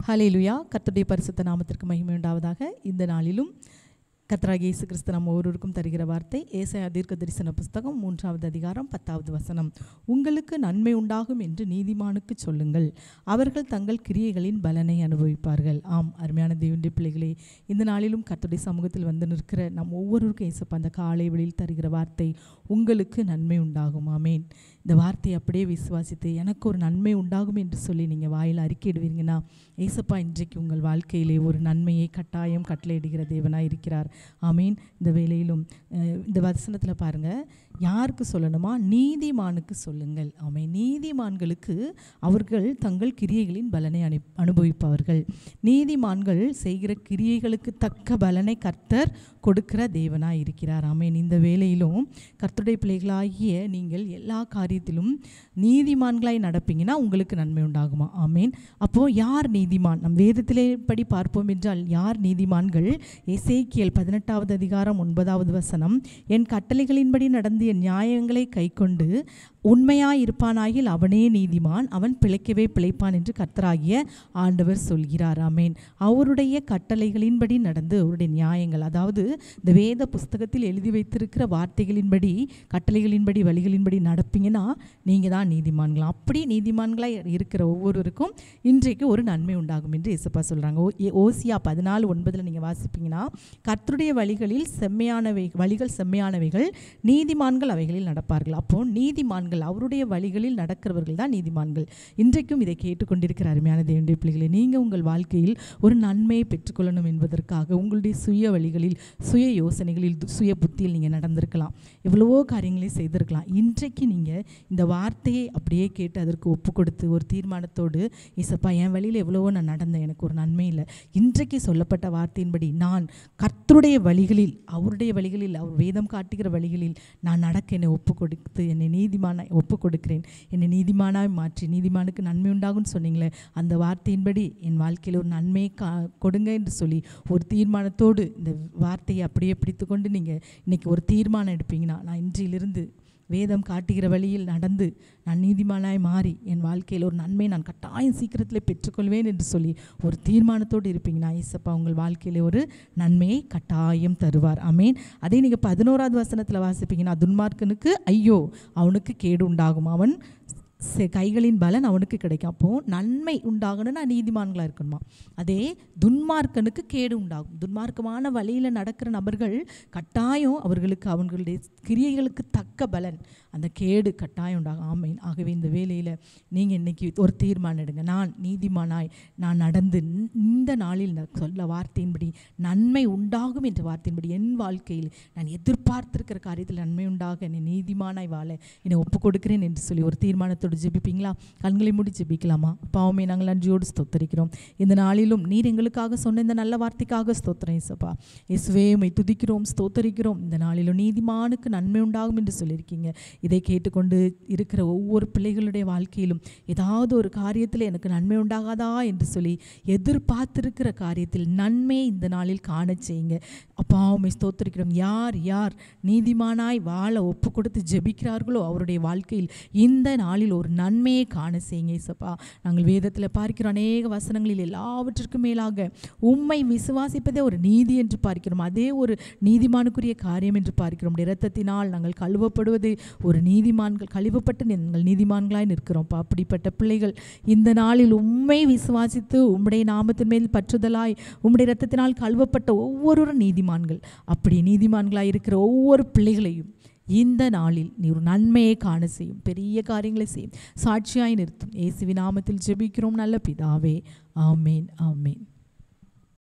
ஹல்லேலூயா. கர்த்தருடைய பரிசுத்த நாமத்திற்கு மகிமை உண்டாவதாக. இந்த நாளிலும் கர்த்தராகிய இயேசு கிறிஸ்து நம்ம ஒவ்வொருவருக்கும் தருகிற வார்த்தை ஏசாயா தீர்க்கதரிசன புஸ்தகம் 3வது அதிகாரம் 10வது வசனம். உங்களுக்கு நன்மை உண்டாகும் என்று நீதிமானுக்கு சொல்லுங்கள், அவர்கள் தங்கள் கிரியைகளின் பலனை அனுபவிப்பார்கள். ஆம், அருமையான தேவனுடைய பிள்ளைகளே, இந்த நாளிலும் கர்த்தருடைய சமூகத்தில் வந்து நிற்கிற நம் ஒவ்வொருவருக்கும் இயேசப்பா அந்த காலை வெளியில் தருகிற வார்த்தை, உங்களுக்கு நன்மை உண்டாகும். ஆமேன். இந்த வார்த்தையை அப்படியே விசுவாசித்து எனக்கு ஒரு நன்மை உண்டாகும் என்று சொல்லி நீங்கள் வாயில் அறிக்கையிடுவீங்கன்னா, ஏசப்பா இன்றைக்கு உங்கள் வாழ்க்கையிலே ஒரு நன்மையை கட்டாயம் கட்டளையிடுகிற தேவனாக இருக்கிறார். ஆமீன். இந்த வேளையிலும் இந்த வசனத்தில் பாருங்கள், யாருக்கு சொல்லணுமா? நீதிமானுக்கு சொல்லுங்கள். ஆமீன். நீதிமான்களுக்கு அவர்கள் தங்கள் கிரியைகளின் பலனை அனுபவிப்பவர்கள். நீதிமான்கள் செய்கிற கிரியைகளுக்கு தக்க பலனை கர்த்தர் கொடுக்கிற தேவனாக இருக்கிறார். ஆமீன். இந்த வேளையிலும் கர்த்தருடைய பிள்ளைகளாகிய நீங்கள் எல்லா காரியத்திலும் நீதிமான்களாய் நடப்பீங்கன்னா உங்களுக்கு நன்மை உண்டாகுமா? ஆமீன். அப்போது யார் நீதிமான்? நம் வேதத்திலே படி பார்ப்போம் என்றால் யார் நீதிமான்கள்? எசேக்கியேல் 18வது அதிகாரம் 9வது வசனம், என் கட்டளைகளின்படி நடந்து என் நியாயங்களை கைக்கொண்டு உண்மையாயிருப்பானாகில் அவனே நீதிமான், அவன் பிழைக்கவே பிழைப்பான் என்று கர்த்தராகிய ஆண்டவர் சொல்கிறார். ஆமேன். அவருடைய கட்டளைகளின்படி நடந்து அவருடைய நியாயங்கள், அதாவது இந்த வேத புஸ்தகத்தில் எழுதி வைத்திருக்கிற வார்த்தைகளின்படி கட்டளைகளின்படி வழிகளின்படி நடப்பீங்கன்னா நீங்கள் தான் நீதிமான்களாம். அப்படி நீதிமான்களாக இருக்கிற ஒவ்வொருவருக்கும் இன்றைக்கு ஒரு நன்மை உண்டாகும் என்று இயேசப்பா சொல்கிறாங்க. ஓசியா 14:9 நீங்கள் வாசிப்பீங்கன்னா, கர்த்தருடைய வழிகள் செம்மையானவைகள், நீதிமான்கள் அவைகளில் நடப்பார்கள். அப்போ நீதிமான்கள், அவருடைய வழிகளில் நடக்கிறவர்கள் தான் நீதிமான்கள். இன்றைக்கும் இதை கேட்டுக்கொண்டிருக்கிற அருமையான தேவனுடைய பிள்ளைகளை, நீங்கள் உங்கள் வாழ்க்கையில் ஒரு நன்மையை பெற்றுக்கொள்ளணும் என்பதற்காக உங்களுடைய சுய வழிகளில், சுய யோசனைகளில், சுய புத்தியில் நீங்கள் நடந்திருக்கலாம், எவ்வளவோ காரியங்களை செய்திருக்கலாம். இன்றைக்கு நீங்கள் இந்த வார்த்தையை அப்படியே கேட்டு அதற்கு ஒப்பு கொடுத்து ஒரு தீர்மானத்தோடு, இசப்பா என் வழியில் எவ்வளவோ நான் நடந்தேன், எனக்கு ஒரு நன்மை இல்லை, இன்றைக்கு சொல்லப்பட்ட வார்த்தையின்படி நான் கர்த்தருடைய வழிகளில், அவருடைய வழிகளில், அவர் வேதம் காட்டுகிற வழிகளில் நான் நடக்க என்னை ஒப்பு கொடுத்து என்னை நீதிமானாய் ஒப்பு கொடுக்கிறேன், என்னை நீதிமானாய் மாற்றி நீதிமானுக்கு நன்மை உண்டாகும்னு சொன்னீங்களே, அந்த வார்த்தையின்படி என் வாழ்க்கையில் ஒரு நன்மையை கொடுங்க என்று சொல்லி ஒரு தீர்மானத்தோடு இந்த வார்த்தையை அப்படியே பிடித்து கொண்டு நீங்கள் இன்றைக்கி ஒரு தீர்மானம் எடுப்பீங்கன்னா, நான் இன்றிலிருந்து வேதம் காட்டுகிற வழியில் நடந்து நான் நீதிமானாய் மாறி என் வாழ்க்கையில் ஒரு நன்மை நான் கட்டாயம் சீக்கிரத்தில் பெற்றுக்கொள்வேன் என்று சொல்லி ஒரு தீர்மானத்தோடு இருப்பீங்கன்னா, இயேசப்பா உங்கள் வாழ்க்கையில் ஒரு நன்மையை கட்டாயம் தருவார். ஆமேன். அதே நீங்கள் 11வது வசனத்தில் வாசிப்பீங்கன்னா, துன்மார்க்கனுக்கு ஐயோ, அவனுக்கு கேடு உண்டாகும், அவன் கைகளின் பலன் அவனுக்கு கிடைக்கும். அப்போது நன்மை உண்டாகணும்னா நீதிமான்களாக இருக்கணுமா? அதே துன்மார்க்கனுக்கு கேடு உண்டாகும். துன்மார்க்கமான வழியில் நடக்கிற நபர்கள் கட்டாயம் அவர்களுடைய கிரியைகளுக்கு தக்க பலன், அந்த கேடு கட்டாயம் உண்டாகும். ஆமேன். ஆகவே இந்த வேளையில் நீங்கள் இன்றைக்கி ஒரு தீர்மானம் எடுங்க, நான் நீதிமானாய் நான் நடந்து இந்த நாளில் சொல்ல வார்த்தையின்படி நன்மை உண்டாகும் என்ற வார்த்தையின்படி என் வாழ்க்கையில் நான் எதிர்பார்த்திருக்கிற காரியத்தில் நன்மை உண்டாக என்னை நீதிமானாய் வாழ என்னை ஒப்பு கொடுக்கிறேன் என்று சொல்லி ஒரு தீர்மானத்தோடு ஜெபிப்பீங்களா? கண்களை மூடி ஜெபிக்கலாமா? பாவமே, நாங்கள் நன்றியோடு ஸ்தோத்தரிக்கிறோம். இந்த நாளிலும் நீர் எங்களுக்காக சொன்ன இந்த நல்ல வார்த்தைக்காக ஸ்தோத்திரம் இயேசப்பா. இயேசுவே உம்மை துதிக்கிறோம், ஸ்தோத்தரிக்கிறோம். இந்த நாளிலும் நீதிமானுக்கு நன்மை உண்டாகும் என்று சொல்லியிருக்கீங்க. இதை கேட்டுக்கொண்டு இருக்கிற ஒவ்வொரு பிள்ளைகளுடைய வாழ்க்கையிலும் ஏதாவது ஒரு காரியத்தில் எனக்கு நன்மை உண்டாகாதா என்று சொல்லி எதிர்பார்த்திருக்கிற காரியத்தில் நன்மை இந்த நாளில் காண செய்யுங்க. அப்பா உம்மை ஸ்தோத்தரிக்கிறோம். யார் யார் நீதிமானாய் வாழ ஒப்பு கொடுத்து ஜெபிக்கிறார்களோ அவருடைய வாழ்க்கையில் இந்த நாளில் ஒரு நன்மையை காண செய்யுங்க இயேசப்பா. நாங்கள் வேதத்தில் பார்க்கிற அநேக வசனங்களில் எல்லாவற்றிற்கும் மேலாக உம்மை விசுவாசிப்பதே ஒரு நீதி என்று பார்க்கிறோம். அதே ஒரு நீதிமானுக்குரிய காரியம் என்று பார்க்கிறோம். இரத்தத்தினால் நாங்கள் கழுவப்படுவது ஒரு நீதிமான்கள், கழுவப்பட்டு நாங்கள் நீதிமான்களாய் நிற்கிறோம். அப்படிப்பட்ட பிள்ளைகள் இந்த நாளில் உம்மை விசுவாசித்து உம்முடைய நாமத்தின் மேல் பற்றுதலாய் உம்முடைய இரத்தத்தினால் கழுவப்பட்ட ஒவ்வொருவரும் நீதிமான்கள். அப்படி நீதிமான்களாய் இருக்கிற ஒவ்வொரு பிள்ளைகளையும் இந்த நாளில் நீ ஒரு நன்மையை காண செய்யும், பெரிய காரியங்களை செய்யும், சாட்சியாய் நிறுத்தும். இயேசுவின் நாமத்தில் ஜெபிக்கிறோம் நல்ல பிதாவே. ஆமேன், ஆமேன்.